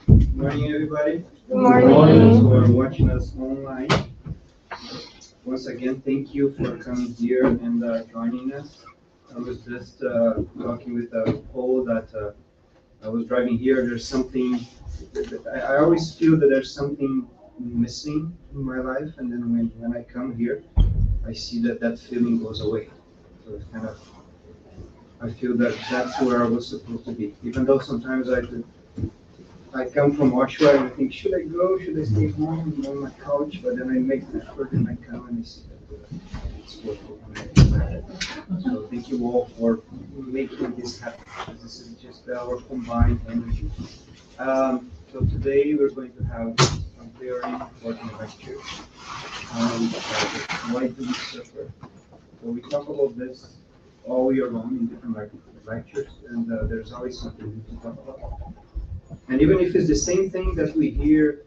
Good morning, everybody. Good morning. Those who are watching us online. Once again, thank you for coming here and joining us. I was just talking with Paul that I was driving here. There's something, I always feel that there's something missing in my life, and then when I come here, I see that that feeling goes away. So it's kind of, I feel that that's where I was supposed to be. Even though sometimes I come from Oshawa and I think, should I go? Should I stay home on my couch? But then I make the effort and I come and I see that it's worthwhile. So thank you all for making this happen. This is just our combined energy. So today we're going to have a very important lecture. Why do we suffer? So we talk about this all year long in different lectures, and there's always something new to talk about. And even if it's the same thing that we hear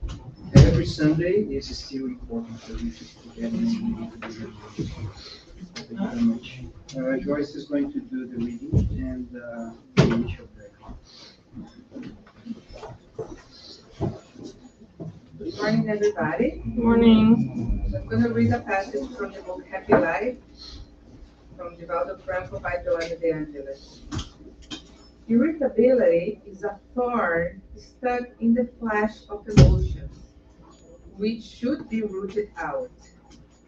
every Sunday, it's still important for you to get this meeting to be remembered. Thank you very much. Joyce is going to do the reading and the initial prayer. Good morning, everybody. Good morning. I'm going to read a passage from the book Happy Life, from Divaldo Franco by Joana de Angelis. Irritability is a thorn stuck in the flesh of emotions, which should be rooted out.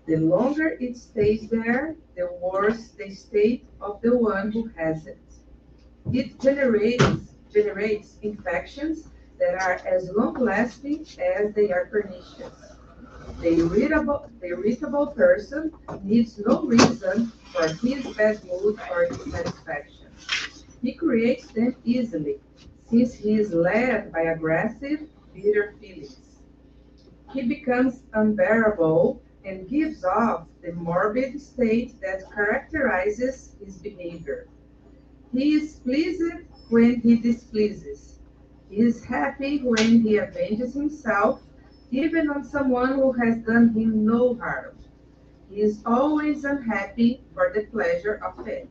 The longer it stays there, the worse the state of the one who has it. It generates infections that are as long-lasting as they are pernicious. The irritable person needs no reason for his bad mood or dissatisfaction. He creates them easily, since he is led by aggressive, bitter feelings. He becomes unbearable and gives off the morbid state that characterizes his behavior. He is pleased when he displeases. He is happy when he avenges himself, even on someone who has done him no harm. He is always unhappy for the pleasure of it.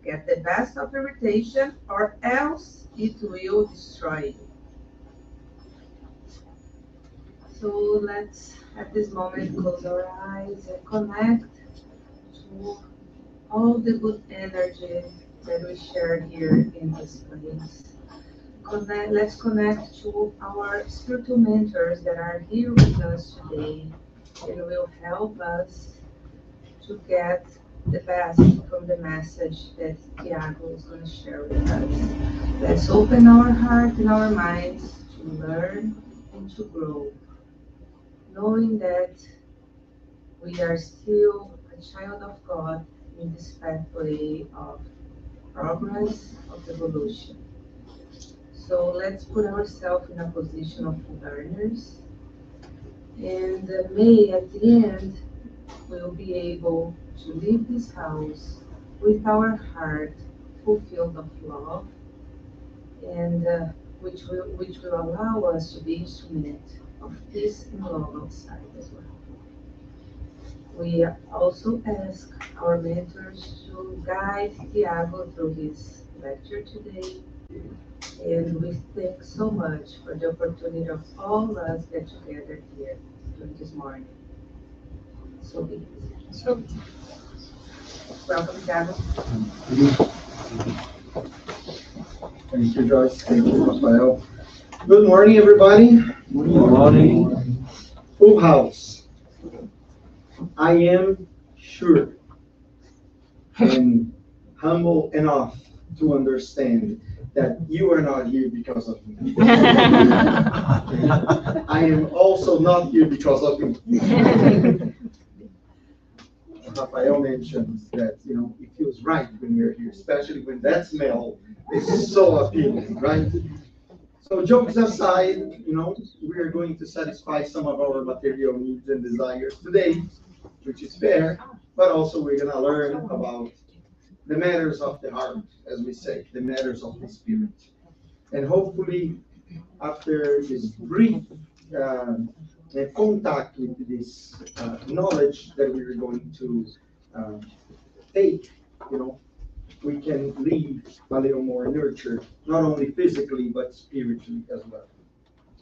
Get the best of irritation, or else it will destroy you. So let's, at this moment, close our eyes and connect to all the good energy that we share here in this place. Let's connect to our spiritual mentors that are here with us today and will help us to get the best from the message that Tiago is going to share with us. Let's open our heart and our minds to learn and to grow, knowing that we are still a child of God in this pathway of progress, of evolution. So let's put ourselves in a position of learners, and may at the end we'll be able to leave this house with our heart fulfilled of love, and which will allow us to be instrument of peace and love outside as well. We also ask our mentors to guide Tiago through his lecture today, and we thank so much for the opportunity of all of us get together here during this morning. So be it. So, Welcome, Tiago. Thank you, Joyce. Thank you, Rafael. Good morning, everybody. Good morning. Full house. I am sure and humble enough to understand that you are not here because of me. I am also not here because of you. Rafael mentions that, it feels right when you're here, especially when that smell is so appealing, right? So jokes aside, we are going to satisfy some of our material needs and desires today, which is fair, but also we're going to learn about the matters of the heart, as we say, the matters of the spirit. And hopefully, after this brief contact with this knowledge that we're going to take, we can live a little more nurtured, not only physically, but spiritually as well.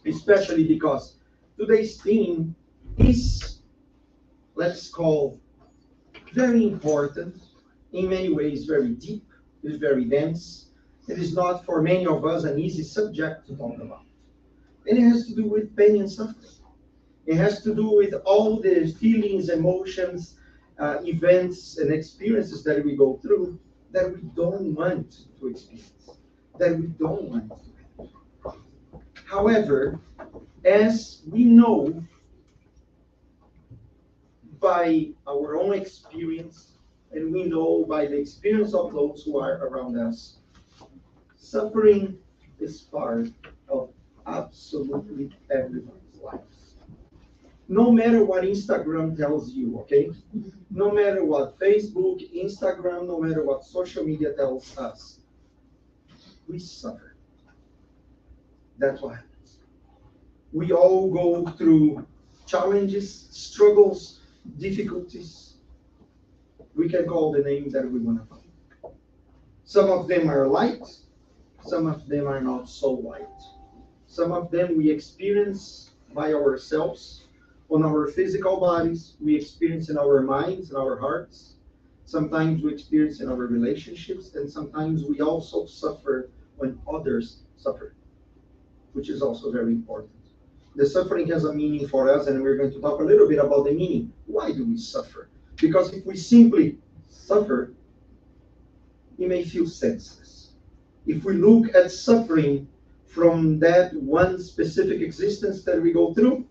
Especially because today's theme is, let's call, very important, in many ways very deep, it is very dense. It is not for many of us an easy subject to talk about. And it has to do with pain and suffering. It has to do with all the feelings, emotions, events, and experiences that we go through that we don't want to experience, that we don't want to have. However, as we know by our own experience, and we know by the experience of those who are around us, suffering is part of absolutely everyone's lives. No matter what Instagram tells you, okay? No matter what Facebook, Instagram, no matter what social media tells us, we suffer. That's what happens. We all go through challenges, struggles, difficulties. We can call the name that we want to call. Some of them are light, some of them are not so light. Some of them we experience by ourselves, on our physical bodies, we experience in our minds and our hearts. Sometimes we experience in our relationships, and sometimes we also suffer when others suffer, which is also very important. The suffering has a meaning for us, and we're going to talk a little bit about the meaning. Why do we suffer? Because if we simply suffer, we may feel senseless. If we look at suffering from that one specific existence that we go through,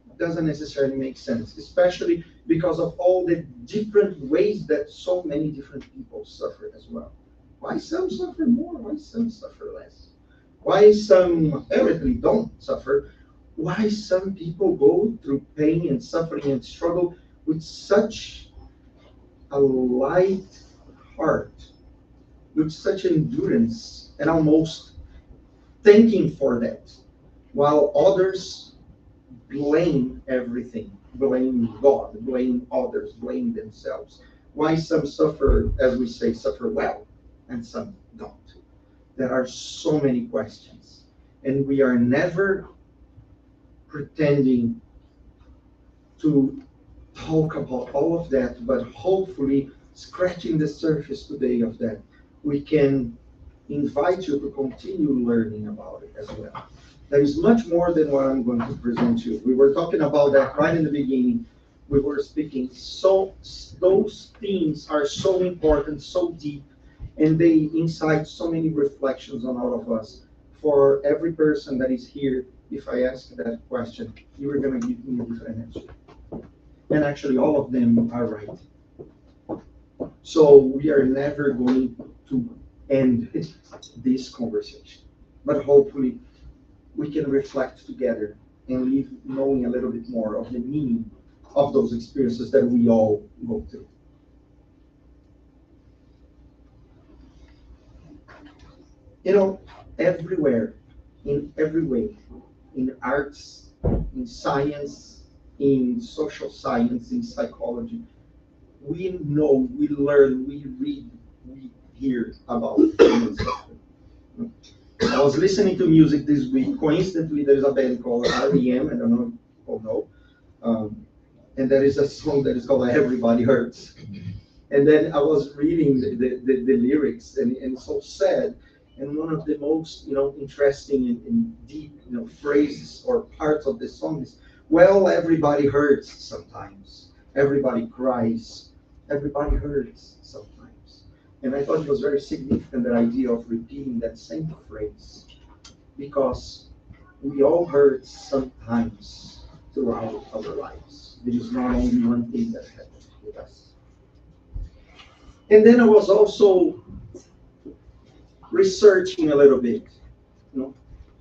it doesn't necessarily make sense, especially because of all the different ways that so many different people suffer as well. Why some suffer more? Why some suffer less? Why some apparently don't suffer? Why some people go through pain and suffering and struggle with such a light heart, with such endurance and almost thanking for that, while others blame everything, blame God, blame others, blame themselves. Why some suffer, as we say, suffer well, and some don't? There are so many questions, and we are never pretending to talk about all of that, but hopefully scratching the surface today of that, we can invite you to continue learning about it as well. There is much more than what I'm going to present to you. We were talking about that right in the beginning. We were speaking. So those themes are so important, so deep, and they incite so many reflections on all of us. For every person that is here, if I ask that question, you are going to give me a different answer. And actually, all of them are right. So we are never going to end this conversation. But hopefully, we can reflect together and leave knowing a little bit more of the meaning of those experiences that we all go through. You know, everywhere, in every way, in arts, in science, in social science, in psychology, we know, we learn, we read, we hear about human suffering. I was listening to music this week. Coincidentally, there is a band called REM. I don't know if people know. And there is a song that is called Everybody Hurts. And then I was reading the lyrics, and it's so sad. And one of the most, interesting and deep, phrases or parts of the song is, well, everybody hurts sometimes. Everybody cries. Everybody hurts sometimes. And I thought it was very significant, that idea of repeating that same phrase, because we all hurt sometimes throughout our lives. There is not only one thing that happens with us. And then I was also researching a little bit,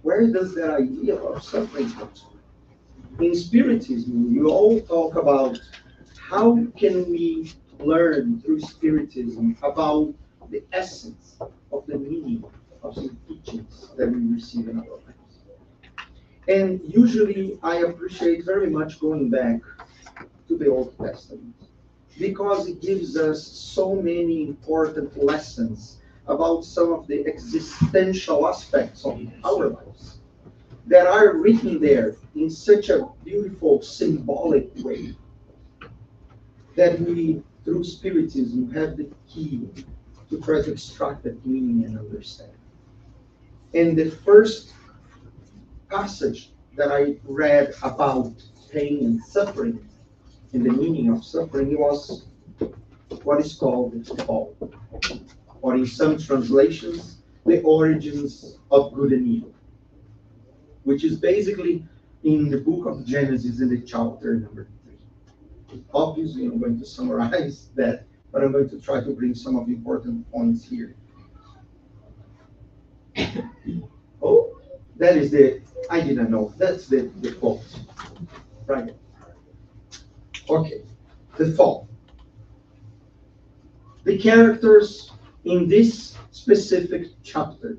where does that idea of suffering come from? In Spiritism, you all talk about how can we learn through Spiritism about the essence of the meaning of some teachings that we receive in our lives. And usually I appreciate very much going back to the Old Testament. because it gives us so many important lessons about some of the existential aspects of our lives that are written there in such a beautiful, symbolic way that we, through Spiritism, have the key to try to extract that meaning and understand. And the first passage that I read about pain and suffering and the meaning of suffering was what is called the fall, or in some translations, the origins of good and evil, which is basically in the book of Genesis in the chapter number 3. Obviously, I'm going to summarize that, but I'm going to try to bring some of the important points here. Oh, that is I didn't know, that's the quote, right? Okay, the fall. The characters in this specific chapter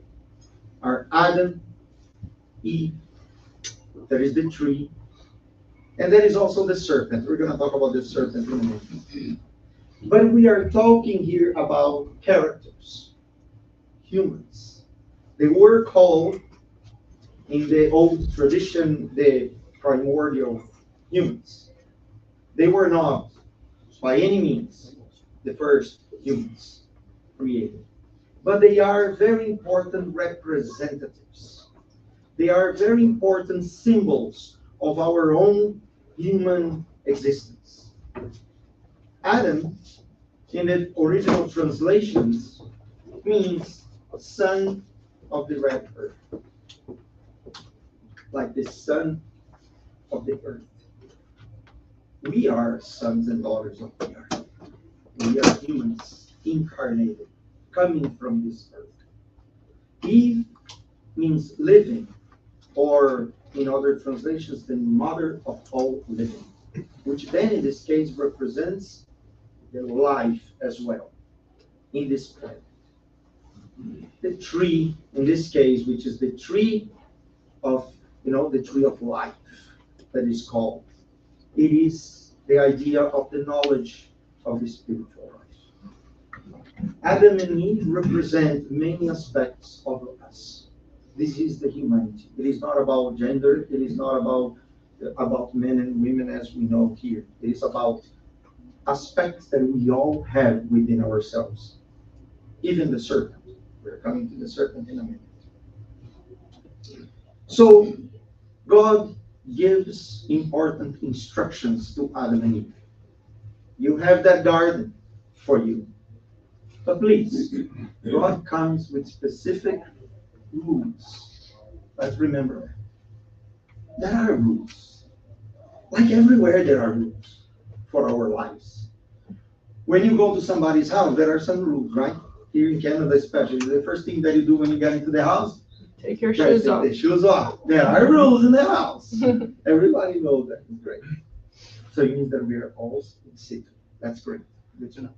are Adam, Eve, there is the tree, and there is also the serpent. We're going to talk about the serpent in a minute. But we are talking here about characters, humans. They were called, in the old tradition, the primordial humans. They were not, by any means, the first humans created. But they are very important representatives. They are very important symbols of our own human existence. Adam, in the original translations, means son of the red earth, like the son of the earth. We are sons and daughters of the earth. We are humans incarnated, coming from this earth. Eve means living, or in other translations, the mother of all living, which then in this case represents the life as well in this planet. The tree, in this case, which is the tree of, the tree of life that is called. It is the idea of the knowledge of the spiritual life. Adam and Eve represent many aspects of us. This is the humanity. It is not about gender. It is not about men and women as we know here. It is about aspects that we all have within ourselves. Even the serpent. We're coming to the serpent in a minute. So God gives important instructions to Adam and Eve. You have that garden for you. But please, God comes with specific rules. Let's remember that. There are rules. Like everywhere, there are rules for our lives. When you go to somebody's house, there are some rules, right? Here in Canada especially, the first thing that you do when you get into the house, Take your shoes off. the shoes off. There are rules in the house. Everybody knows that. It's great. So it means that we are all in sync. That's great. Good to know.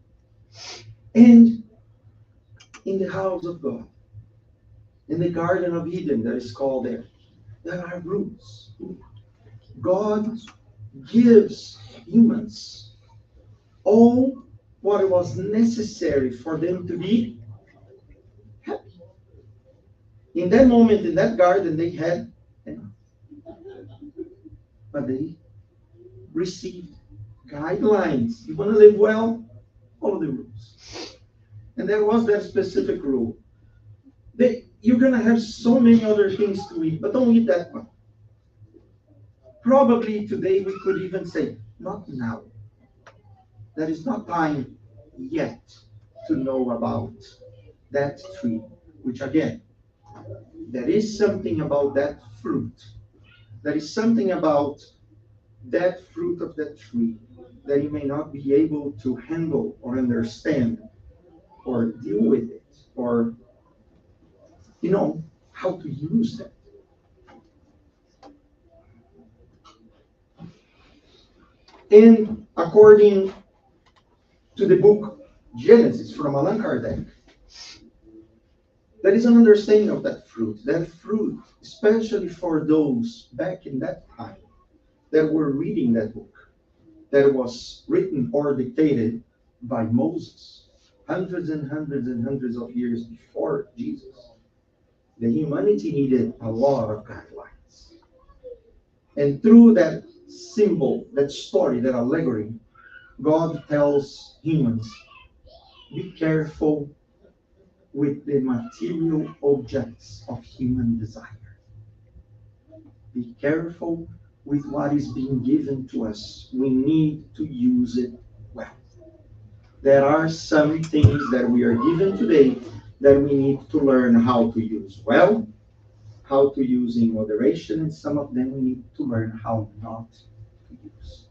And in the house of God, in the Garden of Eden that is called there are rules. God gives humans all what was necessary for them to be happy. In that moment, in that garden, they had enough. But they received guidelines. You want to live well? Follow the rules. And there was that specific rule. You're going to have so many other things to eat, but don't eat that one. Probably today we could even say, not now. There is not time yet to know about that tree, which again, there is something about that fruit. There is something about that fruit of that tree that you may not be able to handle or understand or deal with it or, how to use that. And according to the book Genesis from Allan Kardec, there is an understanding of that fruit. That fruit, especially for those back in that time that were reading that book, that was written or dictated by Moses, hundreds and hundreds and hundreds of years before Jesus. The humanity needed a lot of guidelines. And through that symbol, that story, that allegory, God tells humans, be careful with the material objects of human desire. Be careful with what is being given to us. We need to use it well. There are some things that we are given today that we need to learn how to use well, how to use in moderation, and some of them we need to learn how not to use.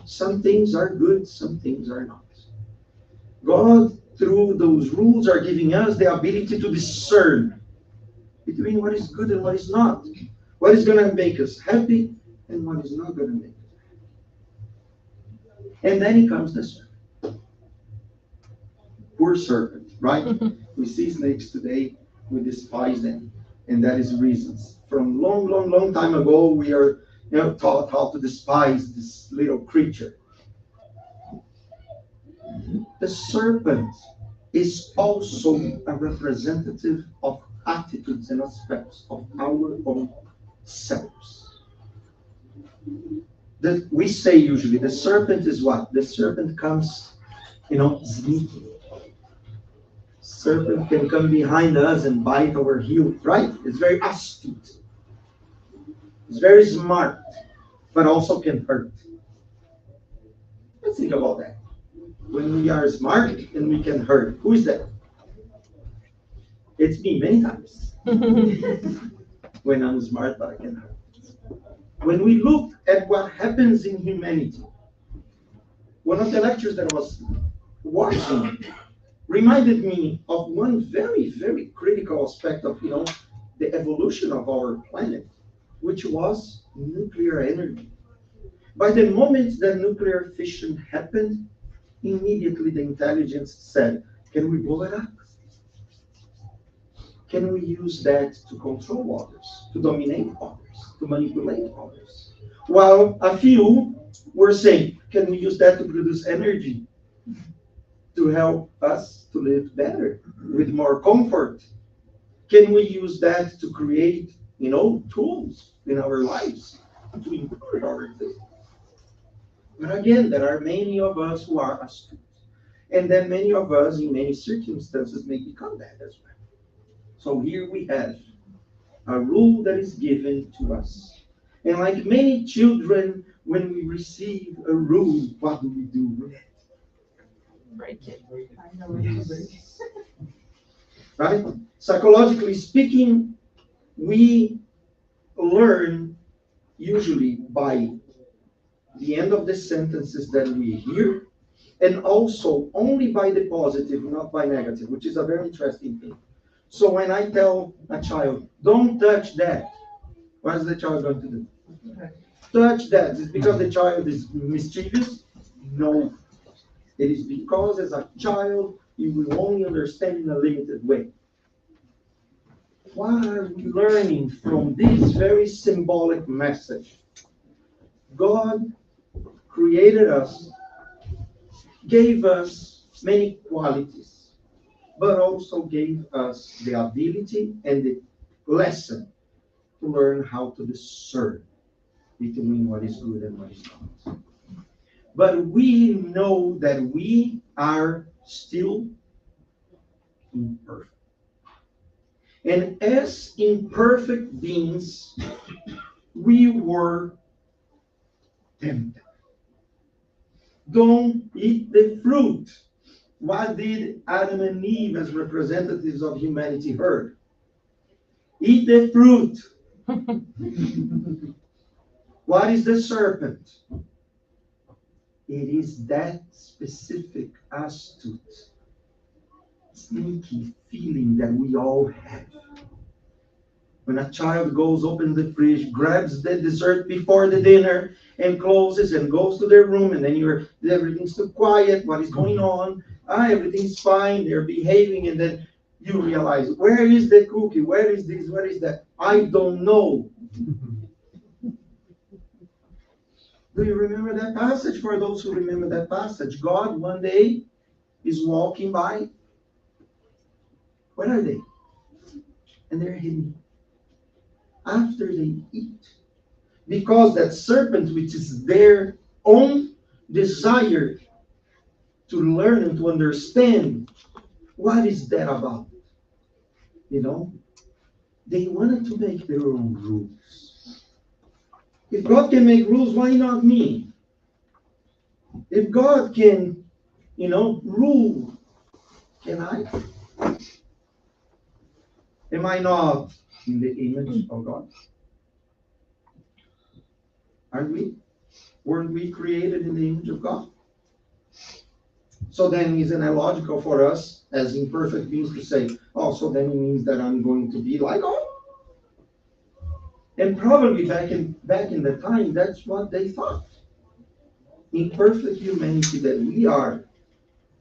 Some things are good, some things are not. God, through those rules, are giving us the ability to discern between what is good and what is not. What is going to make us happy and what is not going to make us happy. And then comes the serpent. Poor serpent, right? We see snakes today, we despise them. And that is reasons. From long, long, long time ago, we are taught how to despise this little creature. The serpent is also a representative of attitudes and aspects of our own selves. That we say usually the serpent is what? The serpent comes, sneaky. Serpent can come behind us and bite our heel, right? It's very astute. It's very smart, but also can hurt. Let's think about that. When we are smart and we can hurt, who is that? It's me many times. When I'm smart, but I can hurt. When we look at what happens in humanity, one of the lectures that I was watching reminded me of one very, very critical aspect of, the evolution of our planet, which was nuclear energy. By the moment that nuclear fission happened, immediately the intelligence said, can we blow it up? Can we use that to control others, to dominate others, to manipulate others? While a few were saying, can we use that to produce energy, to help us to live better, with more comfort? Can we use that to create, tools in our lives to improve our existence? But again, there are many of us who are astute. And then many of us, in many circumstances, may become that as well. So here we have a rule that is given to us. And like many children, when we receive a rule, what do we do with it? Break it. Yes. Right? Psychologically speaking, we learn usually by the end of the sentences that we hear, and also only by the positive, not by negative, which is a very interesting thing. So when I tell a child, don't touch that, what is the child going to do? Touch that. Is it because the child is mischievous? No. It is because as a child, you will only understand in a limited way. What are we learning from this very symbolic message? God created us, gave us many qualities, but also gave us the ability and the lesson to learn how to discern between what is good and what is not. But we know that we are still imperfect. And as imperfect beings, we were tempted. Don't eat the fruit. What did Adam and Eve, as representatives of humanity, heard? Eat the fruit. What is the serpent? It is that specific, astute, sneaky feeling that we all have. When a child goes, opens the fridge, grabs the dessert before the dinner, and closes and goes to their room, and then everything's too quiet. What is going on? Everything's fine. They're behaving, and then you realize, where is the cookie? Where is this? Where is that? I don't know. Do you remember that passage? For those who remember that passage, God one day is walking by. Where are they? And they're hidden. After they eat. Because that serpent, which is their own desire to learn and to understand what is that about. You know, they wanted to make their own rules. If God can make rules, why not me? If God can, rule, can I? Am I not in the image of God? Aren't we? Weren't we created in the image of God? So then isn't it logical for us as imperfect beings to say, oh, so then it means that I'm going to be like God? And probably back in the time, that's what they thought. Imperfect humanity that we are,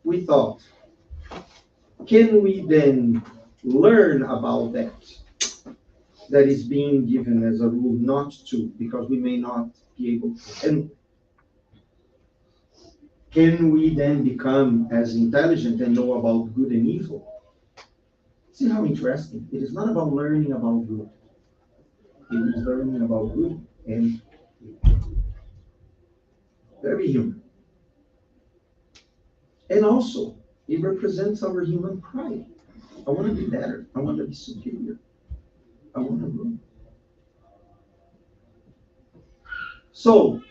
we thought, can we then learn about that? That is being given as a rule not to, because we may not be able to. And can we then become as intelligent and know about good and evil? See how interesting. It is not about learning about good. It is learning about good and evil. Very human. And also, it represents our human pride. I want to be better. I want to be superior. I want to grow. So,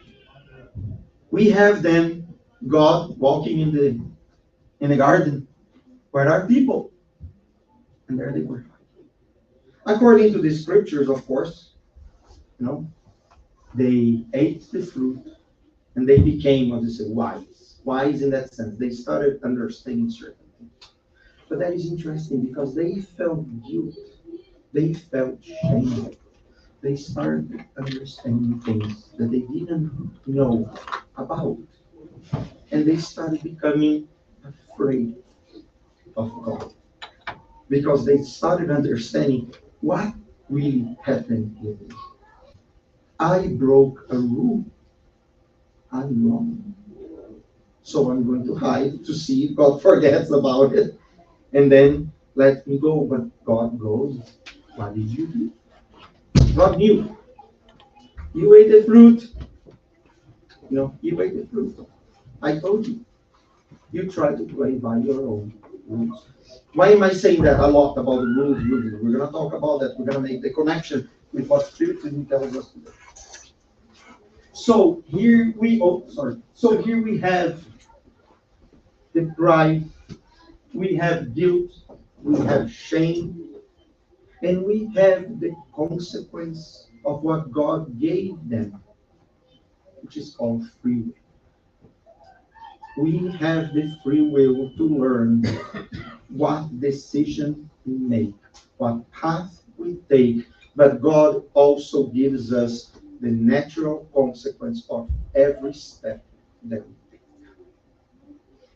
we have then God walking in the garden where there are people. And there they were. According to the scriptures, of course, they ate the fruit and they became, what they say, wise. Wise in that sense. They started understanding certain things. But that is interesting because they felt guilt. They felt shame. They started understanding things that they didn't know about. And they started becoming afraid of God. Because they started understanding what really happened here. I broke a rule. I'm wrong. So I'm going to hide to see if God forgets about it. And then let me go. But God goes, what did you do? God knew. You ate the fruit. You ate the fruit. I told you. You try to play by your own rules. Why am I saying that a lot about the rules? We're going to talk about that. We're going to make the connection with what Spiritism tells us today. So here we have the pride, we have guilt, we have shame, and we have the consequence of what God gave them, which is called free will. We have the free will to learn what decision we make, what path we take, but God also gives us the natural consequence of every step that we take.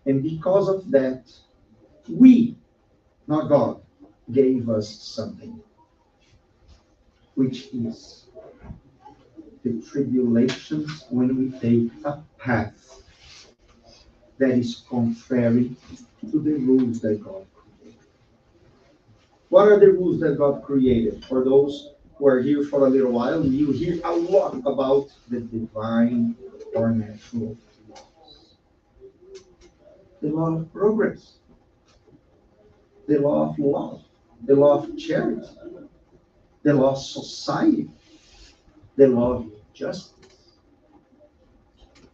And because of that, we, not God, gave us something, which is the tribulations when we take a path that is contrary to the rules that God created. What are the rules that God created? For those who are here for a little while, you hear a lot about the divine or natural laws. The law of progress, the law of love, the law of charity, the law of society, the law of justice.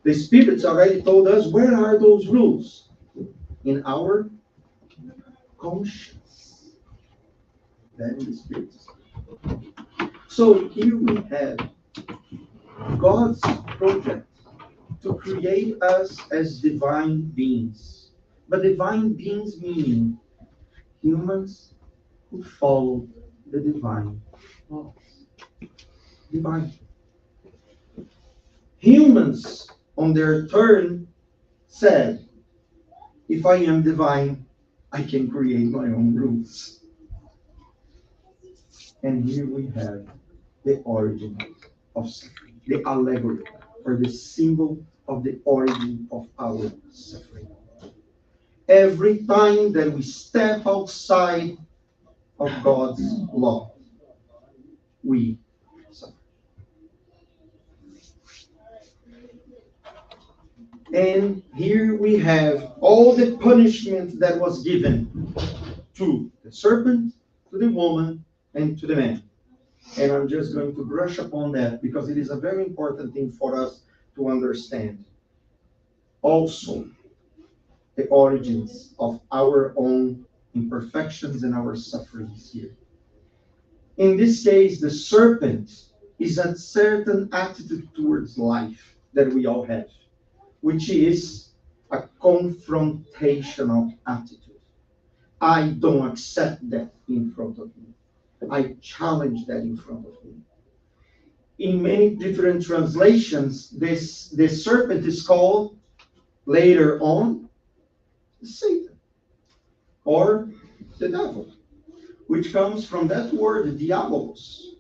The spirits already told us where are those rules? In our conscience. That is the spirits. So here we have God's project to create us as divine beings. But divine beings meaning humans who follow the divine laws. Divine. Humans, on their turn, said, if I am divine, I can create my own rules. And here we have the origin of suffering, the allegory or the symbol of the origin of our suffering. Every time that we step outside of God's law, we suffer. And here we have all the punishment that was given to the serpent, to the woman, and to the man. And I'm just going to brush upon that because it is a very important thing for us to understand. Also, the origins of our own imperfections and our sufferings here. In this case, the serpent is a certain attitude towards life that we all have, which is a confrontational attitude. I don't accept that in front of me. I challenge that in front of me. In many different translations, the serpent is called later on Satan or the devil, which comes from that word diabolos,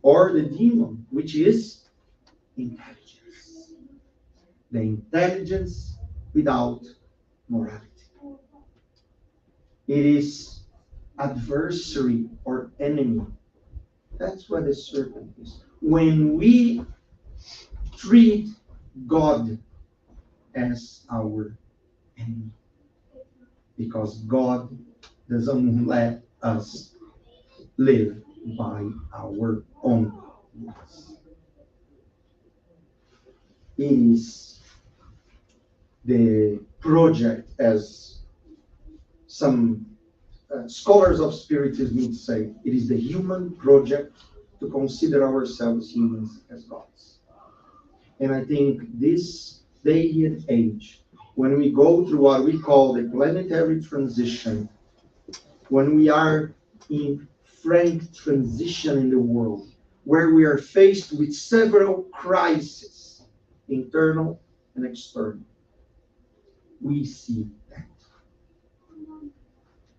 or the demon, which is intelligence. The intelligence without morality. It is adversary or enemy. That's what the serpent is. When we treat God as our enemy, because God doesn't let us live by our own rules. It is the project, as some scholars of Spiritism would say, it is the human project to consider ourselves humans as gods. And I think this day and age, when we go through what we call the planetary transition, when we are in frank transition in the world, where we are faced with several crises, internal and external, we see that.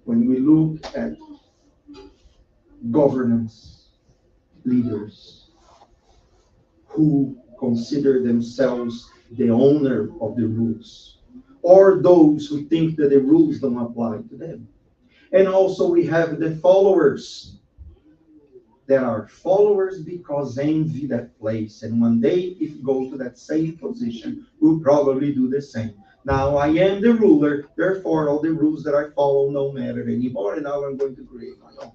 When we look at governance, leaders who consider themselves the owner of the rules, or those who think that the rules don't apply to them. And also we have the followers that are followers because envy that place. And one day, if you go to that same position, we'll probably do the same. Now I am the ruler, therefore all the rules that I follow don't matter anymore, and now I'm going to create my own.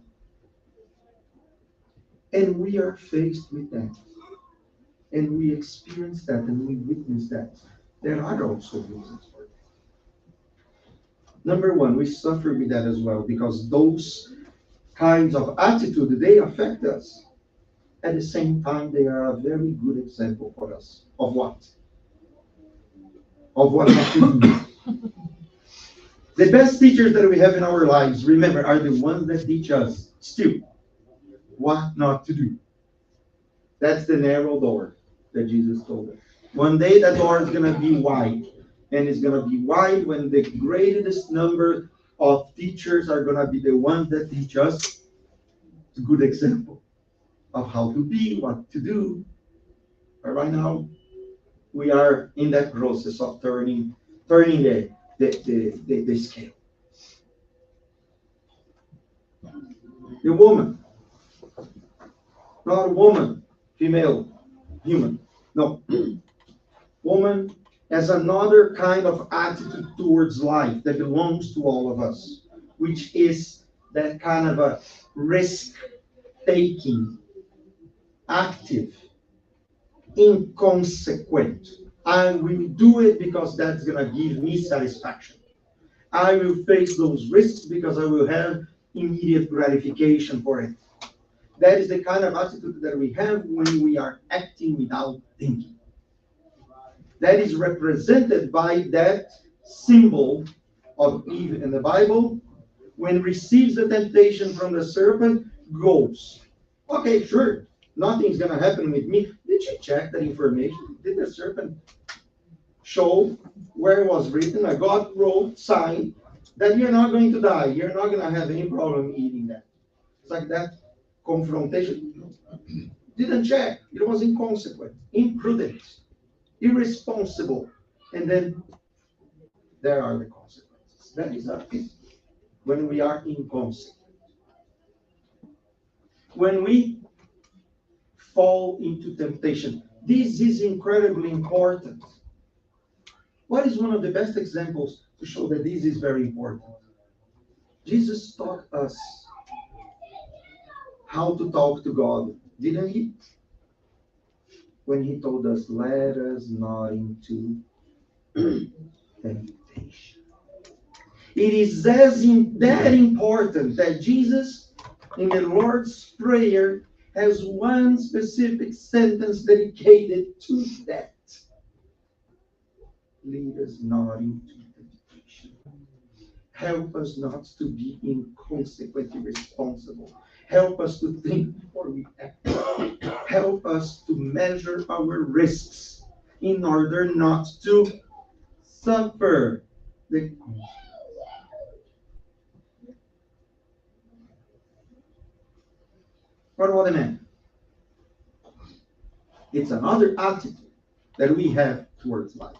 And we are faced with that. And we experience that and we witness that. There are also reasons for that. Number one, we suffer with that as well because those kinds of attitude, they affect us. At the same time, they are a very good example for us. Of what? Of what not to do. The best teachers that we have in our lives, remember, are the ones that teach us still what not to do. That's the narrow door that Jesus told us. One day that door is going to be wide. And it's going to be wide when the greatest number of teachers are going to be the ones that teach us a good example of how to be, what to do. But right now, we are in that process of turning the scale. The woman, not a woman, female, human. No. Woman as another kind of attitude towards life that belongs to all of us, which is that kind of a risk-taking, active, inconsequent. I will do it because that's going to give me satisfaction. I will face those risks because I will have immediate gratification for it. That is the kind of attitude that we have when we are acting without thinking. That is represented by that symbol of Eve in the Bible. When receives the temptation from the serpent, goes. Okay, sure, nothing's going to happen with me. Did you check that information? Did the serpent show where it was written, a God wrote sign, that you're not going to die. You're not going to have any problem eating that. It's like that confrontation. Didn't check. It was inconsequent, imprudent. irresponsible, and then there are the consequences. That is it. When we are inconsequent. When we fall into temptation. This is incredibly important. What is one of the best examples to show that this is very important? Jesus taught us how to talk to God, didn't he? When he told us, let us not into temptation. It is that important that Jesus, in the Lord's Prayer, has one specific sentence dedicated to that. Lead us not into temptation. Help us not to be inconsequently responsible. Help us to think before we act. Help us to measure our risks in order not to suffer the consequences. What about the man? It's another attitude that we have towards life.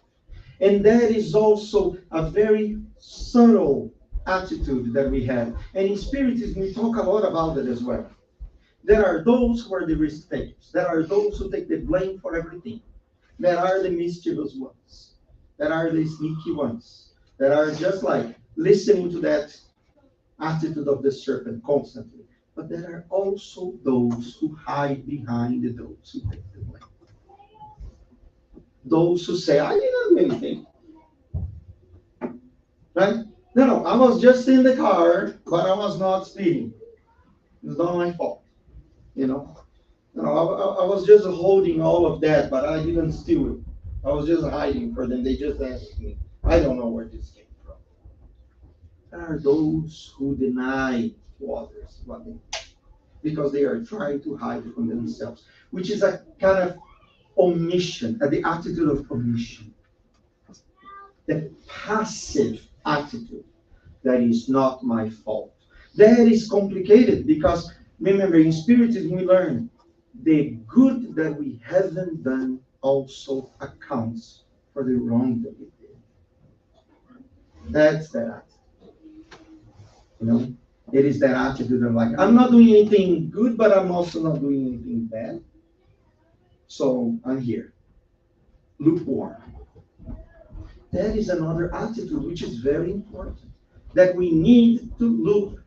And that is also a very subtle attitude that we have. And in Spiritism, we talk a lot about it as well. There are those who are the risk takers. There are those who take the blame for everything. There are the mischievous ones. There are the sneaky ones. That are just like listening to that attitude of the serpent constantly. But there are also those who hide behind those who take the blame. Those who say, I didn't do anything. Right? No, I was just in the car, but I was not speeding. It's not my fault. You know? No, I was just holding all of that, but I didn't steal it. I was just hiding for them. They just asked me. I don't know where this came from. There are those who deny to others what they do because they are trying to hide from themselves, which is a kind of omission, the attitude of omission. The passive attitude that is not my fault. That is complicated because remember, in Spiritism we learn the good that we haven't done also accounts for the wrong that we did. That's that attitude. You know, it is that attitude of like, I'm not doing anything good, but I'm also not doing anything bad. So I'm here. Lukewarm. That is another attitude which is very important. That we need to look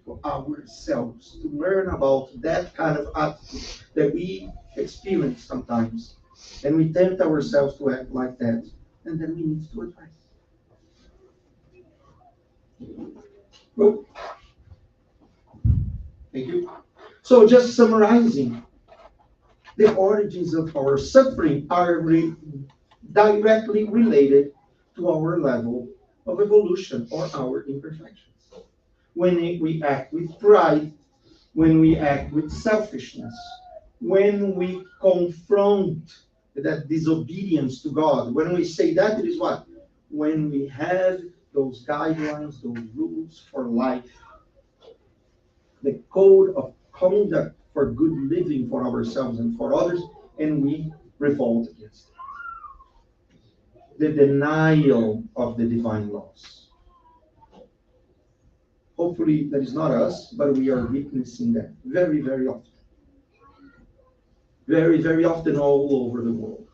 for ourselves, to learn about that kind of attitude that we experience sometimes. And we tempt ourselves to act like that. And then we need to address. Good. Thank you. So just summarizing, the origins of our suffering are directly related to our level of evolution or our imperfections. When we act with pride, when we act with selfishness, when we confront that disobedience to God, when we say that, it is what? When we have those guidelines, those rules for life, the code of conduct for good living for ourselves and for others, and we revolt against it. The denial of the divine laws. Hopefully that is not us, but we are witnessing that very, very often. Very, very often all over the world.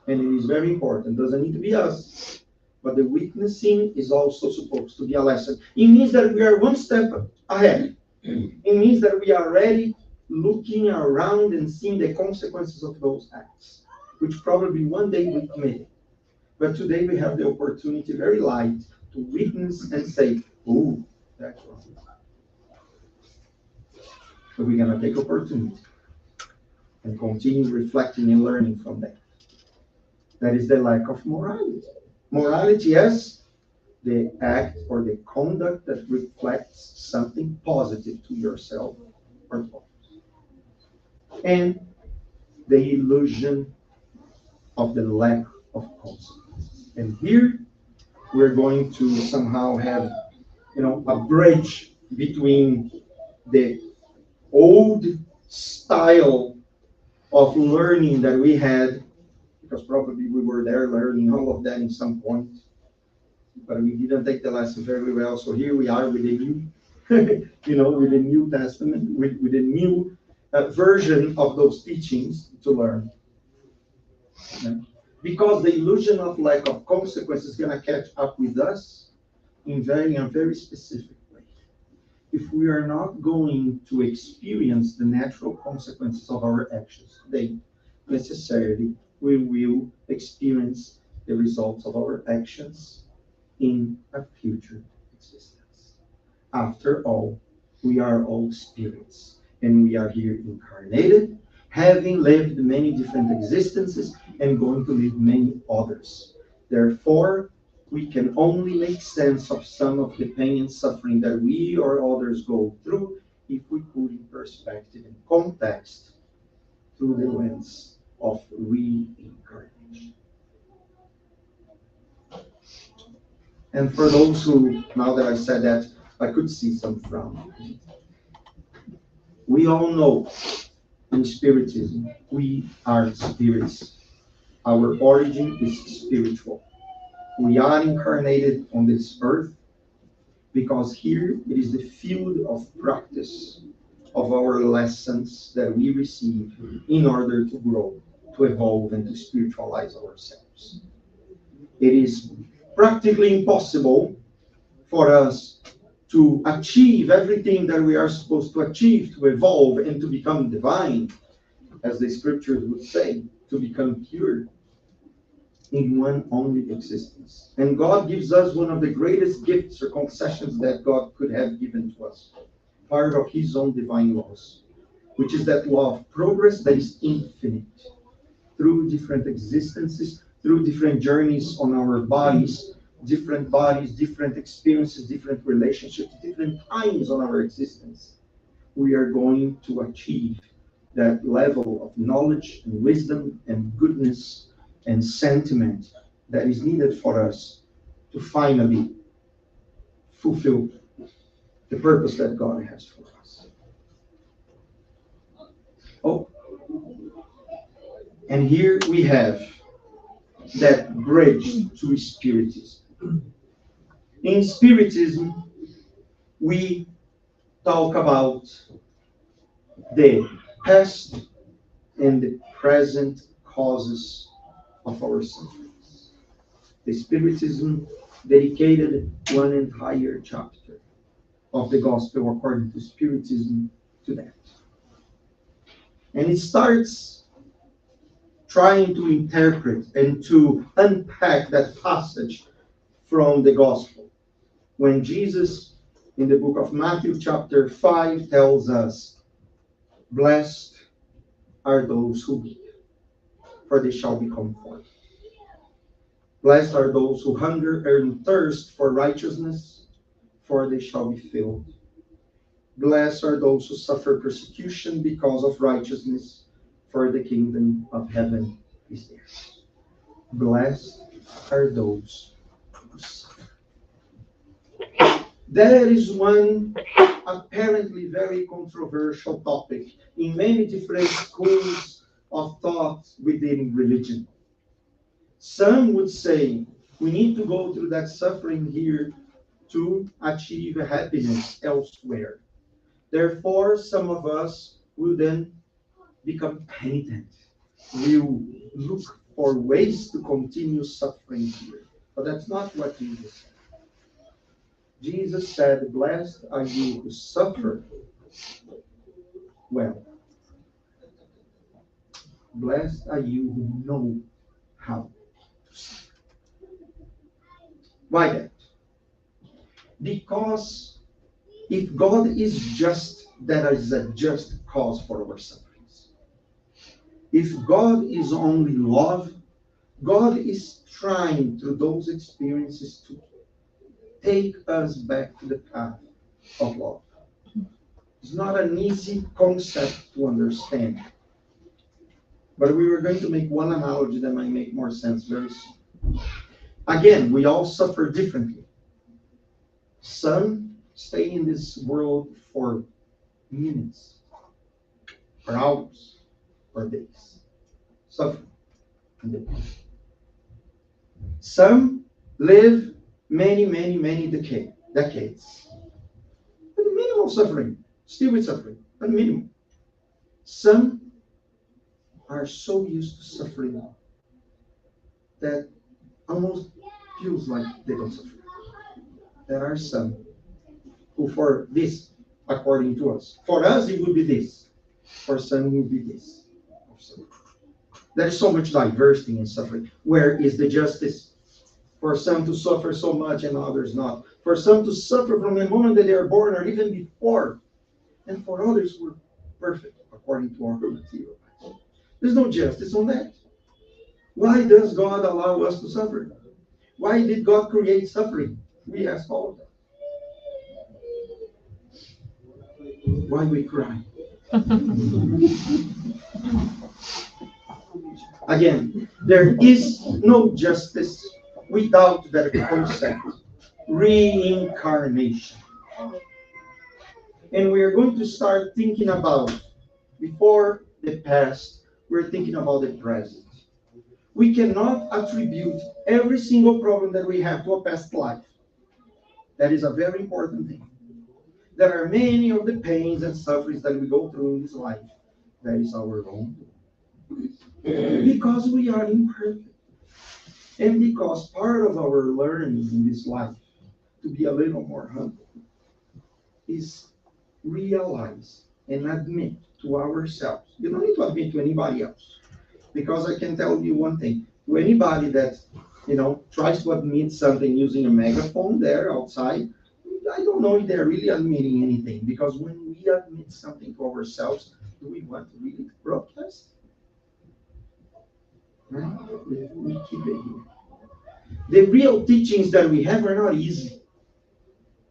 And it is very important. It doesn't need to be us, but the witnessing is also supposed to be a lesson. It means that we are one step ahead. It means that we are already looking around and seeing the consequences of those acts, which probably one day we committed. But today we have the opportunity, very light, to witness and say, oh, that's wrong. So we're going to take opportunity and continue reflecting and learning from that. That is the lack of morality. Morality is the act or the conduct that reflects something positive to yourself or to others. And the illusion of the lack of consequences. And here we're going to somehow have, a bridge between the old style of learning that we had because probably we were there learning all of that in some point, but we didn't take the lesson very well. So here we are with a new, with the New Testament, with a new version of those teachings to learn. Yeah. Because the illusion of lack of consequence is going to catch up with us in a very specific way. If we are not going to experience the natural consequences of our actions today, necessarily we will experience the results of our actions in a future existence. After all, we are all spirits, and we are here incarnated, having lived many different existences and going to live many others. Therefore, we can only make sense of some of the pain and suffering that we or others go through if we put in perspective and context through the lens of reincarnation. And for those who, now that I said that, I could see some frown. We all know in Spiritism, we are spirits. Our origin is spiritual. We are incarnated on this earth because here it is the field of practice of our lessons that we receive in order to grow, to evolve, and to spiritualize ourselves. It is practically impossible for us to achieve everything that we are supposed to achieve, to evolve and to become divine, as the scriptures would say, to become pure in one only existence. And God gives us one of the greatest gifts or concessions that God could have given to us, part of his own divine laws, which is that law of progress that is infinite. Through different existences, through different journeys on our bodies, different experiences, different relationships, different times on our existence, we are going to achieve that level of knowledge and wisdom and goodness and sentiment that is needed for us to finally fulfill the purpose that God has for us. Oh, and here we have that bridge to Spiritism. In Spiritism, we talk about the past and the present causes of our sufferings. The Spiritism dedicated one entire chapter of the Gospel according to Spiritism to that. And it starts trying to interpret and to unpack that passage from the Gospel. When Jesus, in the book of Matthew, chapter 5, tells us, "Blessed are those who weep, for they shall be comforted. Blessed are those who hunger and thirst for righteousness, for they shall be filled. Blessed are those who suffer persecution because of righteousness, for the kingdom of heaven is theirs." Blessed are those who suffer. That is one apparently very controversial topic in many different schools of thought within religion. Some would say we need to go through that suffering here to achieve happiness elsewhere. Therefore, some of us will then become penitent. We'll look for ways to continue suffering here. But that's not what Jesus said. Jesus said, "Blessed are you who suffer well. Blessed are you who know how to suffer." Why that? Because if God is just, that is a just cause for our sufferings. If God is only love, God is trying through those experiences to take us back to the path of love. It's not an easy concept to understand. But we were going to make one analogy that might make more sense very soon. Again, we all suffer differently. Some stay in this world for minutes, for hours, for days, suffering. in the pain. Some live many decades. With minimal suffering, still with suffering, but minimum. Some are so used to suffering that almost feels like they don't suffer. There are some who for this, according to us, for us it would be this, for some it would be this. There is so much diversity in suffering. Where is the justice? For some to suffer so much and others not. For some to suffer from the moment that they are born or even before. And for others who are perfect according to our material. There's no justice on that. Why does God allow us to suffer? Why did God create suffering? We ask all of that. Why we cry? Again, there is no justice without that concept, reincarnation. And we are going to start thinking about, before the past, we're thinking about the present. We cannot attribute every single problem that we have to a past life. That is a very important thing. There are many of the pains and sufferings that we go through in this life. That is our own. Because we are imperfect. And because part of our learning in this life, to be a little more humble, is realize and admit to ourselves. You don't need to admit to anybody else. Because I can tell you one thing. To anybody that, tries to admit something using a megaphone there outside, I don't know if they're really admitting anything. Because when we admit something to ourselves, do we want to really broadcast? Right? We keep it here. The real teachings that we have are not easy.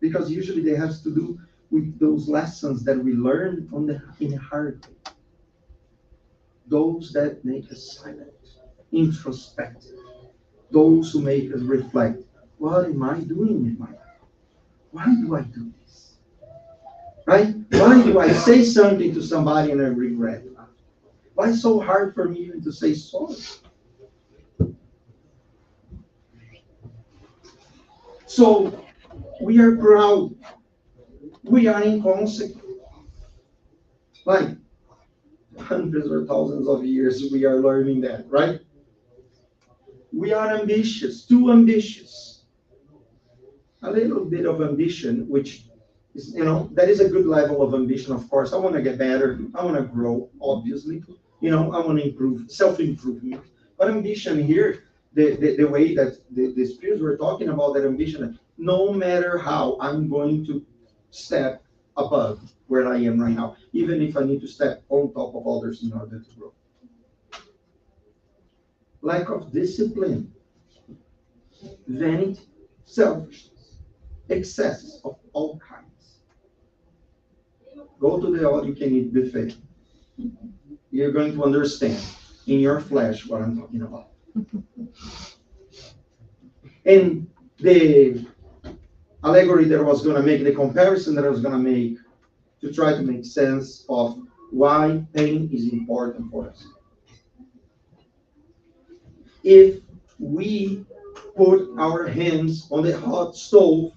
Because usually they have to do with those lessons that we learn in the hard way. Those that make us silent, introspective. Those who make us reflect. What am I doing with my life? Why do I do this? Right? Why do I say something to somebody and I regret it? Why is it so hard for me even to say sorry? So, we are proud. We are inconsequent. Like, hundreds or thousands of years we are learning that, right? We are ambitious, too ambitious. A little bit of ambition, which is, that is a good level of ambition, of course. I want to get better. I want to grow, obviously. I want to improve, self-improvement. But ambition here, the way that the spirits were talking about that ambition, no matter how, I'm going to step above where I am right now, even if I need to step on top of others in order to grow. Lack of discipline, vanity, selfishness, excesses of all kinds. Go to the all-you-can-eat buffet. You're going to understand in your flesh what I'm talking about. And the allegory that I was going to make, the comparison that I was going to make, to try to make sense of why pain is important for us. If we put our hands on the hot stove,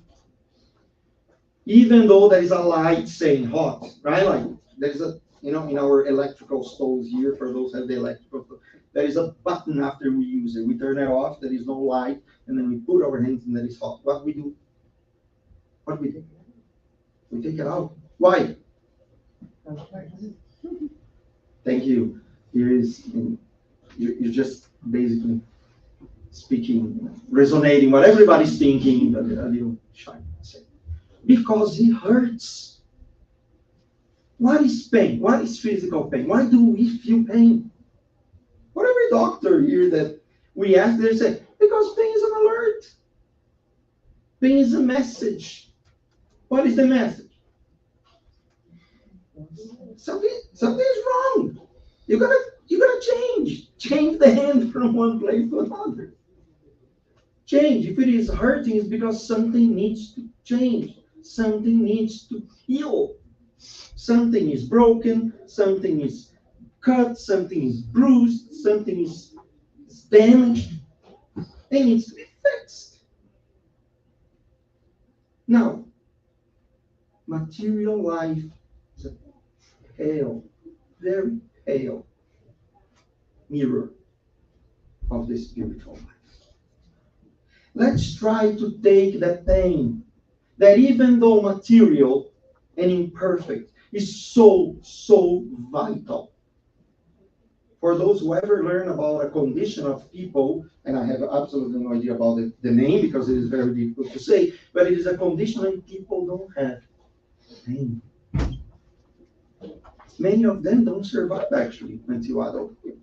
even though there is a light saying hot, right? Like there's a, in our electrical stoves here, for those who have the electrical stove, there is a button after we use it. We turn it off, there is no light, and then we put our hands and that is hot. What we do? What we do? We take it out. Why? Thank you. Here is, you're just basically speaking, resonating what everybody's thinking, a little shy. Because it hurts. What is pain? What is physical pain? Why do we feel pain? For every doctor here that we ask, they say, because pain is an alert. Pain is a message. What is the message? Something is wrong. You gotta change the hand from one place to another. Change. If it is hurting, it's because something needs to change. Something needs to heal. Something is broken. Something is cut. Something is bruised. Something is it's damaged, and needs to be fixed. Now, material life is a pale, very pale mirror of the spiritual life. Let's try to take that pain that even though material and imperfect is so, so vital. For those who ever learn about a condition of people, and I have absolutely no idea about the name because it is very difficult to say, but it is a condition when people don't have pain. Many of them don't survive actually until adulthood.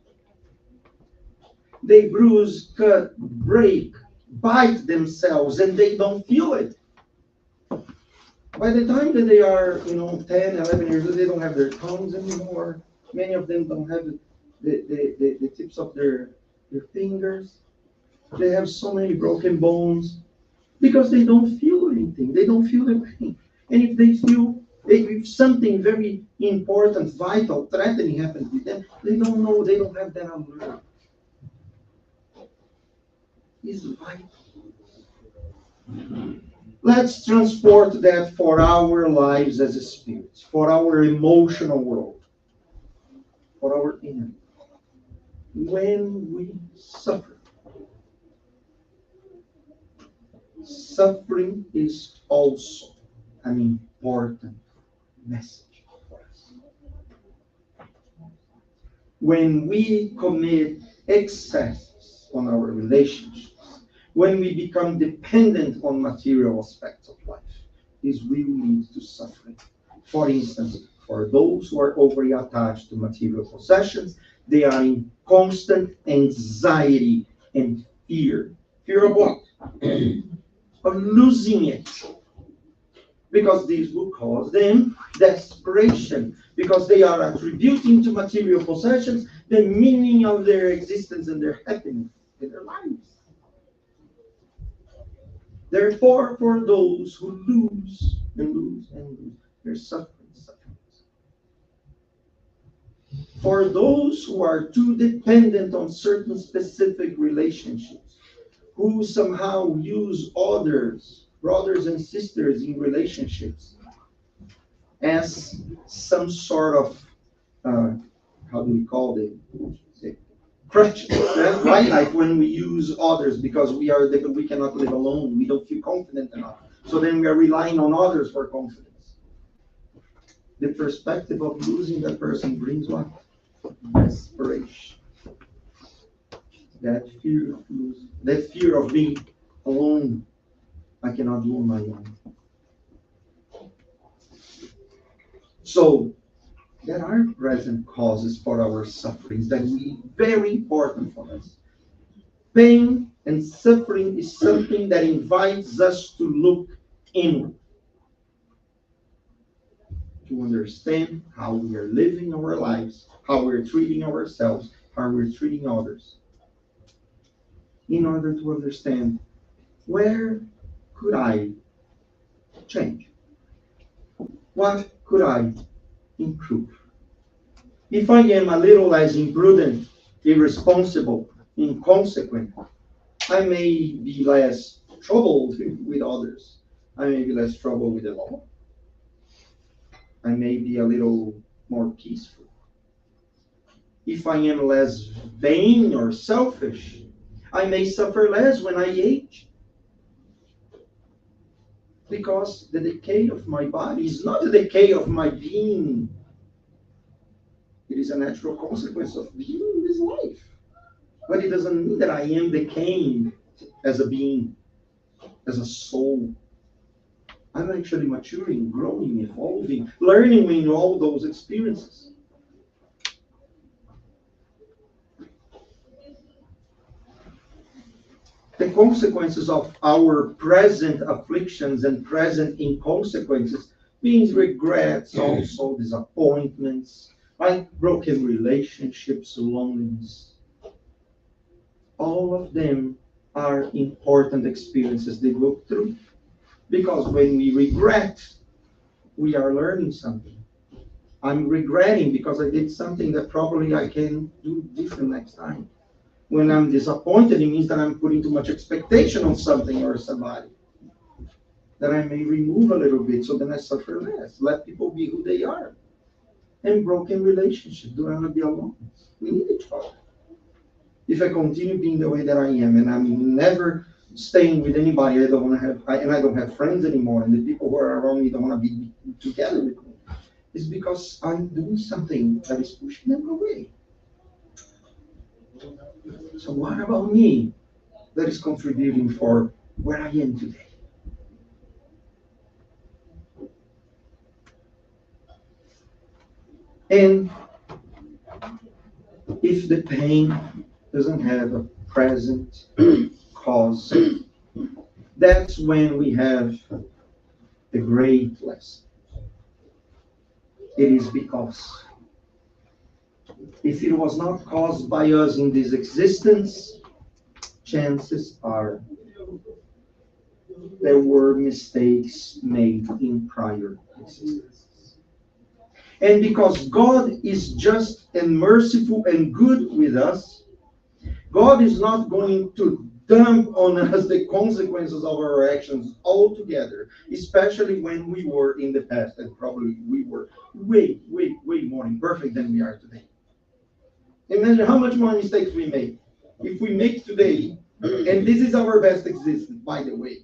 They bruise, cut, break, bite themselves, and they don't feel it. By the time that they are, 10, 11 years old, they don't have their tongues anymore. Many of them don't have the tips of their fingers. They have so many broken bones because they don't feel anything. They don't feel the pain. And if they feel, if something very important, vital, threatening happens with them, they don't know, they don't have that alert. It's vital. Let's transport that for our lives as a spirit, for our emotional world, for our inner. When we suffer, suffering is also an important message for us. When we commit excesses on our relationships, when we become dependent on material aspects of life, this will lead to suffering. For instance, for those who are overly attached to material possessions, they are in constant anxiety and fear. Fear of what? Of losing it. Because this will cause them desperation. Because they are attributing to material possessions the meaning of their existence and their happiness in their lives. Therefore, for those who lose and lose and lose, they're suffering. For those who are too dependent on certain specific relationships, who somehow use others, brothers and sisters in relationships, as some sort of, how do we call it? Crutches, right? Like when we use others because we cannot live alone, we don't feel confident enough. So then we are relying on others for confidence. The perspective of losing that person brings what? Desperation. That fear of losing, that fear of being alone. I cannot do on my own. So there are present causes for our sufferings that will be very important for us. Pain and suffering is something that invites us to look inward, to understand how we are living our lives, how we're treating ourselves, how we're treating others, in order to understand where could I change? What could I improve? If I am a little less imprudent, irresponsible, inconsequent, I may be less troubled with others. I may be less troubled with the law. I may be a little more peaceful. If I am less vain or selfish, I may suffer less when I age. Because the decay of my body is not the decay of my being. It is a natural consequence of being in this life. But it doesn't mean that I am decaying as a being, as a soul. I'm actually maturing, growing, evolving, learning in all those experiences. The consequences of our present afflictions and present inconsequences means regrets, also disappointments, right? Broken relationships, loneliness. All of them are important experiences they go through. Because when we regret, we are learning something. I'm regretting because I did something that probably I can do different next time. When I'm disappointed, it means that I'm putting too much expectation on something or somebody. That I may remove a little bit so then I suffer less. Let people be who they are. And broken relationships. Do not be alone. We need each other. If I continue being the way that I am and I'm never staying with anybody, I don't want to have, and I don't have friends anymore, and the people who are around me don't want to be together with me, it's because I'm doing something that is pushing them away. So what about me that is contributing for where I am today? And if the pain doesn't have a present cause, that's when we have the great lesson. It is because if it was not caused by us in this existence, chances are there were mistakes made in prior existences. And because God is just and merciful and good with us, God is not going to dump on us the consequences of our actions altogether, especially when we were in the past, and probably we were way, way, way more imperfect than we are today. Imagine how much more mistakes we make. If we make today, and this is our best existence, by the way,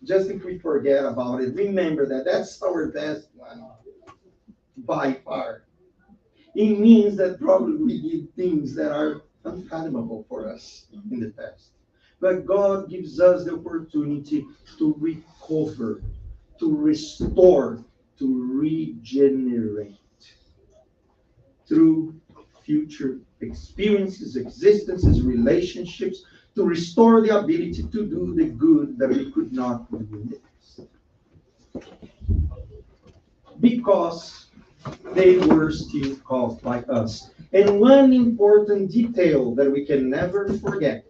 just if we forget about it, remember that that's our best one by far. It means that probably we did things that are unfathomable for us in the past. But God gives us the opportunity to recover, to restore, to regenerate through future experiences, existences, relationships, to restore the ability to do the good that we could not do in the past. Because they were still caused by us. And one important detail that we can never forget,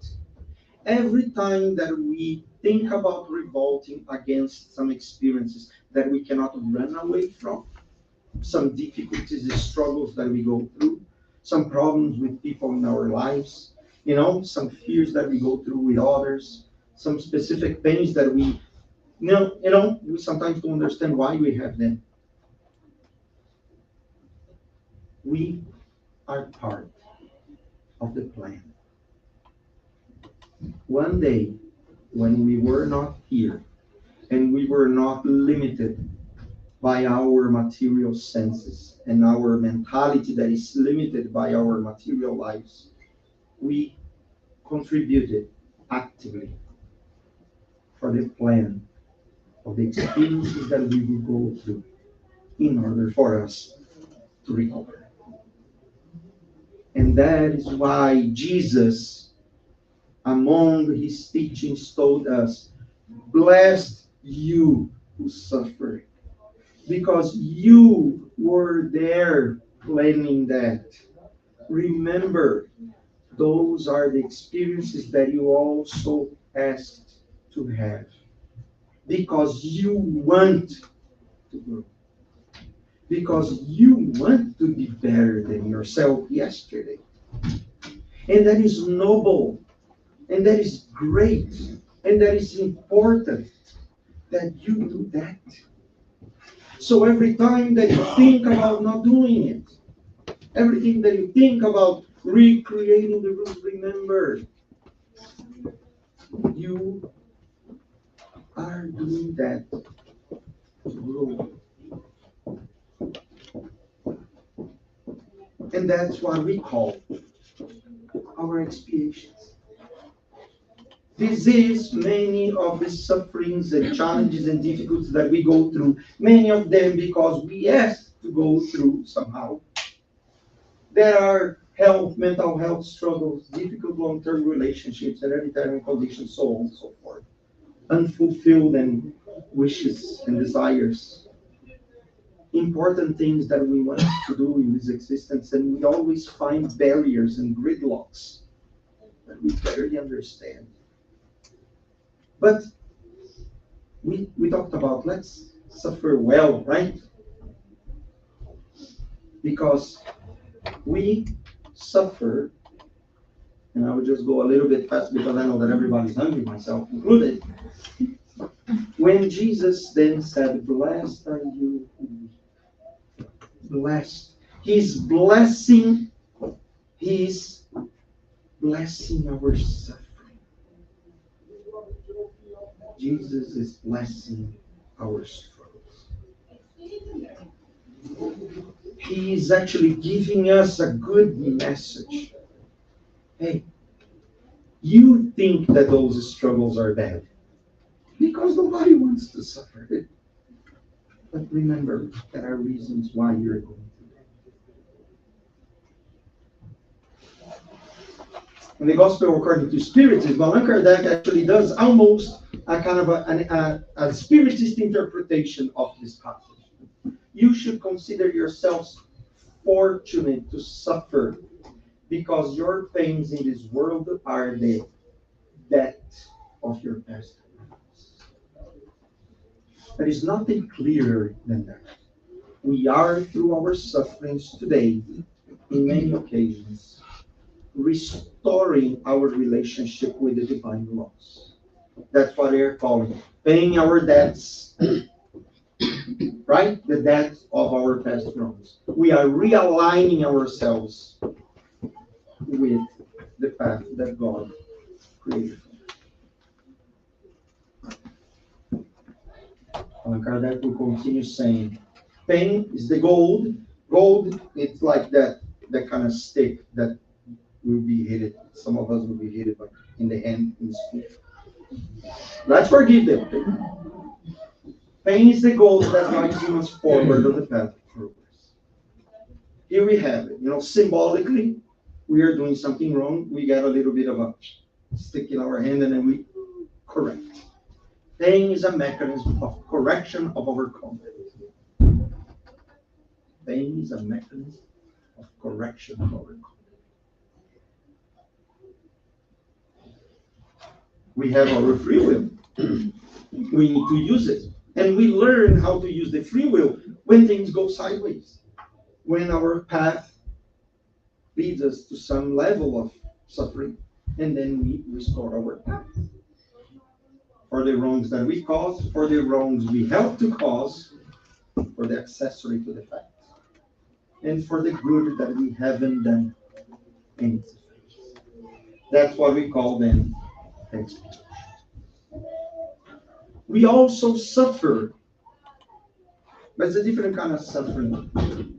every time that we think about revolting against some experiences that we cannot run away from, some difficulties, struggles that we go through, some problems with people in our lives, some fears that we go through with others, some specific pains that we sometimes don't understand why we have them. We are part of the plan. One day, when we were not here and we were not limited by our material senses and our mentality that is limited by our material lives, we contributed actively for the plan of the experiences that we will go through in order for us to recover. And that is why Jesus, among his teachings, told us, blessed you who suffer, because you were there planning that. Remember, those are the experiences that you also asked to have, because you want to grow, because you want to be better than yourself yesterday. And that is noble, and that is great, and that is important that you do that. So every time that you think about not doing it, everything that you think about recreating the rules, remember, you are doing that to grow. And that's what we call our expiations. This is many of the sufferings and challenges and difficulties that we go through, many of them because we asked to go through somehow. There are mental health struggles, difficult long-term relationships, hereditary conditions, so on and so forth. Unfulfilled and wishes and desires. Important things that we want to do in this existence, and we always find barriers and gridlocks that we barely understand. But we talked about let's suffer well, right? Because we suffer And I will just go a little bit fast because I know that everybody's hungry, myself included. When Jesus then said, "Blessed are you," blessed. He's blessing our suffering. Jesus is blessing our struggles. He is actually giving us a good message. Hey, you think that those struggles are bad because nobody wants to suffer. But remember, there are reasons why you're going through that. In the Gospel according to Spiritism, Allan Kardec actually does almost a kind of a Spiritist interpretation of this passage. You should consider yourselves fortunate to suffer because your pains in this world are the debt of your past lives. There is nothing clearer than that. We are, through our sufferings today, in many occasions, restoring our relationship with the divine laws. That's what they're calling paying our debts, right? The debt of our past wrongs. We are realigning ourselves with the path that God created. Allan Kardec will continue saying, pain is the gold. Gold, it's like that kind of stick that will be hit. Some of us will be hit in the hand, in the feet. Let's forgive them. Okay? Pain is the gold that guides us forward on the path of progress. Here we have it. Symbolically, we are doing something wrong. We get a little bit of a stick in our hand and then we correct. Pain is a mechanism of correction of our conduct. Pain is a mechanism of correction of our conduct. We have our free will. We need to use it. And we learn how to use the free will when things go sideways. When our path leads us to some level of suffering, and then we restore our path. For the wrongs that we caused, for the wrongs we helped to cause, for the accessory to the fact, and for the good that we haven't done anything. That's what we call then expiation. We also suffer, but it's a different kind of suffering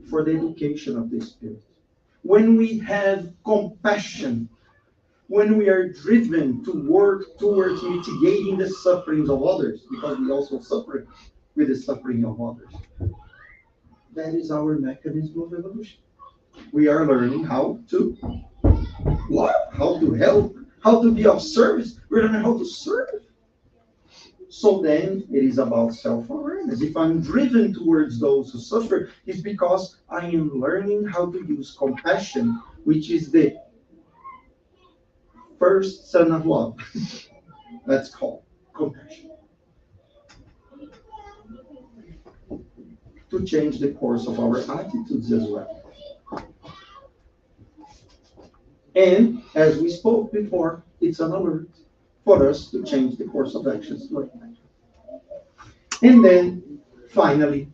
for the education of the Spirit. When we have compassion, when we are driven to work towards mitigating the sufferings of others, because we also suffer with the suffering of others, that is our mechanism of evolution. We are learning how to love, how to help, how to be of service. We're learning how to serve. So then it is about self-awareness. If I'm driven towards those who suffer, it's because I am learning how to use compassion, which is the first son of love. That's called compassion. To change the course of our attitudes as well. And as we spoke before, it's an alert for us to change the course of actions like that. And then, finally,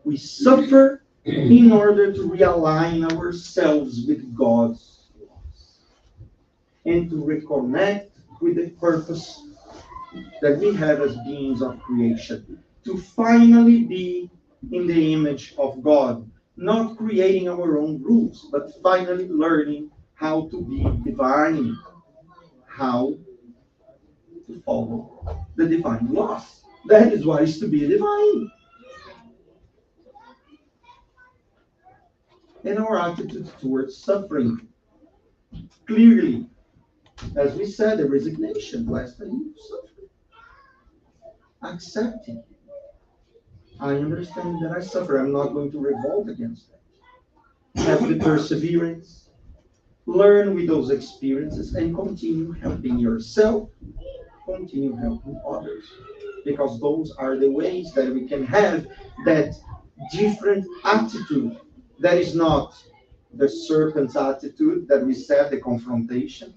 we suffer in order to realign ourselves with God's laws and to reconnect with the purpose that we have as beings of creation, to finally be in the image of God, not creating our own rules, but finally learning how to be divine, how to follow the divine laws. That is what is to be divine. And our attitude towards suffering. Clearly, as we said, the resignation, last time you suffer. Accepting. I understand that I suffer. I'm not going to revolt against that. Have the perseverance. Learn with those experiences and continue helping yourself. Continue helping others. Because those are the ways that we can have that different attitude that is not the serpent's attitude that we said, the confrontation,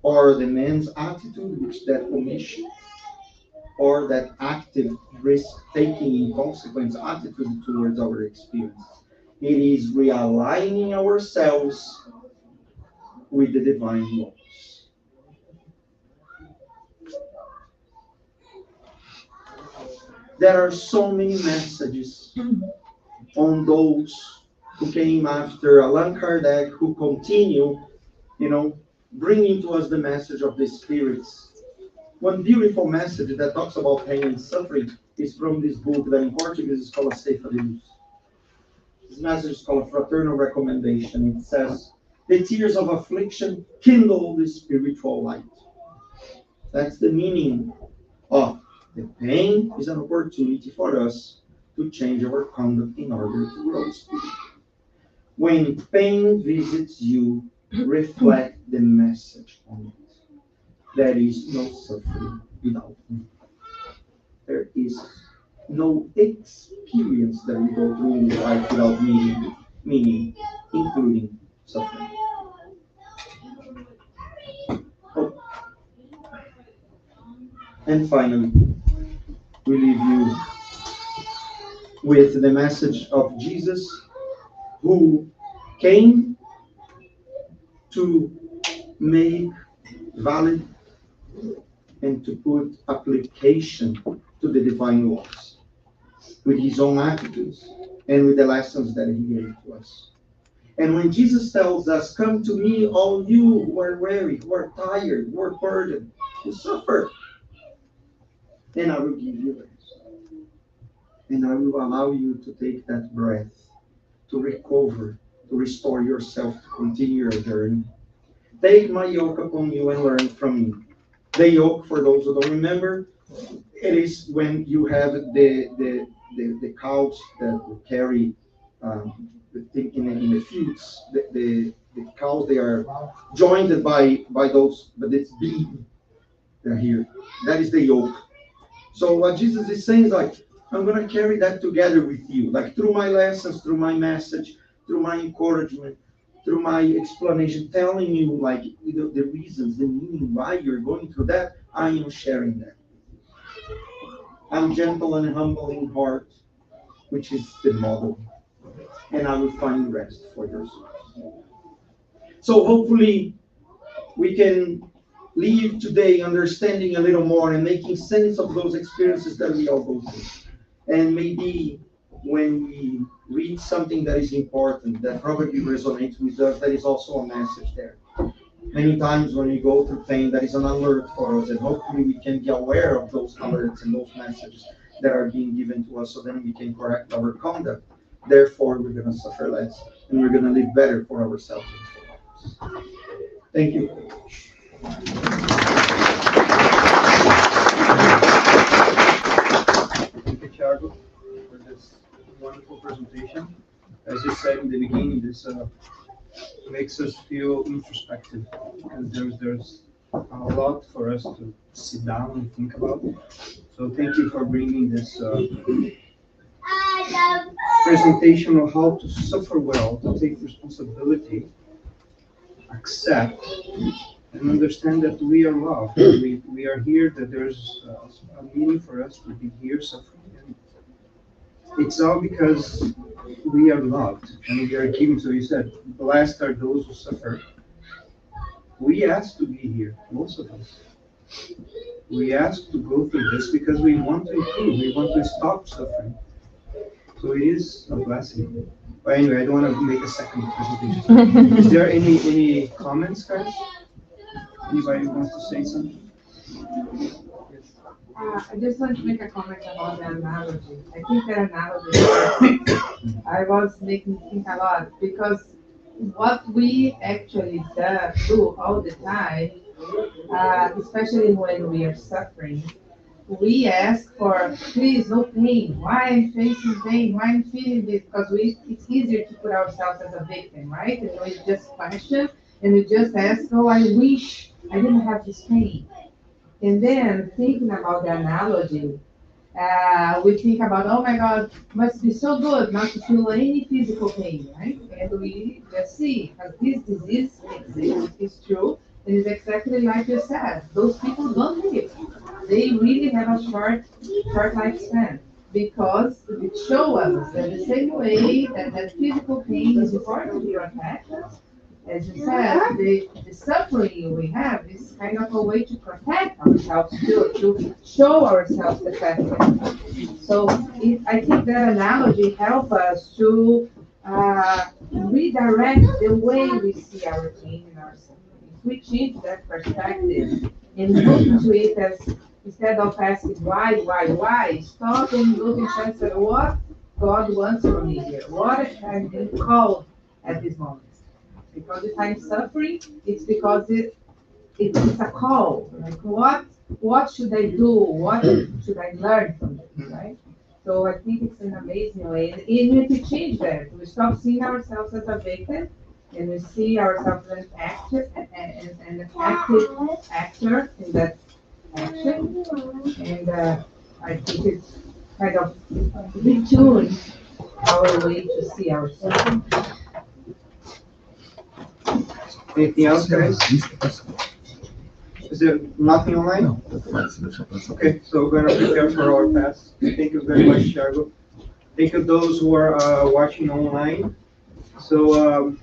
or the man's attitude, which that omission, or that active risk-taking in consequence attitude towards our experience. It is realigning ourselves with the divine laws. There are so many messages on those who came after Allan Kardec, who continue, bringing to us the message of the spirits. One beautiful message that talks about pain and suffering is from this book that in Portuguese is called A Ceifa de Luz. This message is called a fraternal recommendation. It says, the tears of affliction kindle the spiritual light. That's the meaning of the pain is an opportunity for us to change our conduct in order to grow spiritually. When pain visits you, reflect the message on it. There is no suffering without me. There is no experience that we go through in life without meaning, including suffering. Oh. And finally, we leave you with the message of Jesus, who came to make valid and to put application to the divine laws with his own attitudes and with the lessons that he gave to us. And when Jesus tells us, come to me, all you who are weary, who are tired, who are burdened, who suffer, and I will give you rest. And I will allow you to take that breath, to recover, to restore yourself, to continue your journey. Take my yoke upon you and learn from me. The yoke, for those who don't remember, it is when you have the cows that carry in the fields. The cows, they are joined by those, but it's beaten. They're here. That is the yoke. So what Jesus is saying is like, I'm going to carry that together with you. Like through my lessons, through my message, through my encouragement, through my explanation, telling you like the reasons, the meaning why you're going through that, I am sharing that. I'm gentle and humble in heart, which is the model. And I will find rest for your souls. So hopefully we can leave today understanding a little more and making sense of those experiences that we all go through. And maybe when we read something that is important, that probably resonates with us, there is also a message there. Many times when we go through pain, that is an alert for us, and hopefully we can be aware of those alerts and those messages that are being given to us, so then we can correct our conduct. Therefore, we're going to suffer less, and we're going to live better for ourselves and for others. Thank you. Thank you, Thiago, for this wonderful presentation. As you said in the beginning, this makes us feel introspective, because there's a lot for us to sit down and think about. So thank you for bringing this presentation of how to suffer well, to take responsibility, accept, and understand that we are loved. We are here, that there's a meaning for us to be here suffering. And it's all because we are loved and we are given. So you said, blessed are those who suffer. We ask to be here, most of us. We ask to go through this because we want to improve, we want to stop suffering. So it is a blessing. But anyway, I don't want to make a second presentation. Is there any comments, guys? Anybody wants to say something? I just want to make a comment about the analogy. I think that analogy, I was making me think a lot, because what we actually do all the time, especially when we are suffering, we ask for, please, no pain. Why I'm facing pain? Why I'm feeling this? Because it's easier to put ourselves as a victim, right? And we just question and we just ask, oh, I wish I didn't have this pain. And then thinking about the analogy, We think about, oh my God, must be so good not to feel any physical pain, right? And we just see, because this disease exists, it's true, and it's exactly like you said. Those people don't live. They really have a short lifespan because it shows us that the same way that physical pain is important to protect us, as you said, the suffering we have is kind of a way to protect ourselves too, to show ourselves effective. So I think that analogy helps us to redirect the way we see our pain and our suffering. If we change that perspective and look into it as, instead of asking why, stop and look and say, what God wants from me here? What I'm being called at this moment? Because if I'm suffering, it's because it's a call. Like what should I do? What should I learn from this, right? So I think it's an amazing way. And if we change that, we stop seeing ourselves as a victim and we see ourselves as an active actor in that action. And I think it's kind of retune our way to see ourselves. Anything else, guys? Is there nothing online? Okay, so we're gonna prepare for our pass. Thank you very much, Thiago. Thank you those who are watching online. So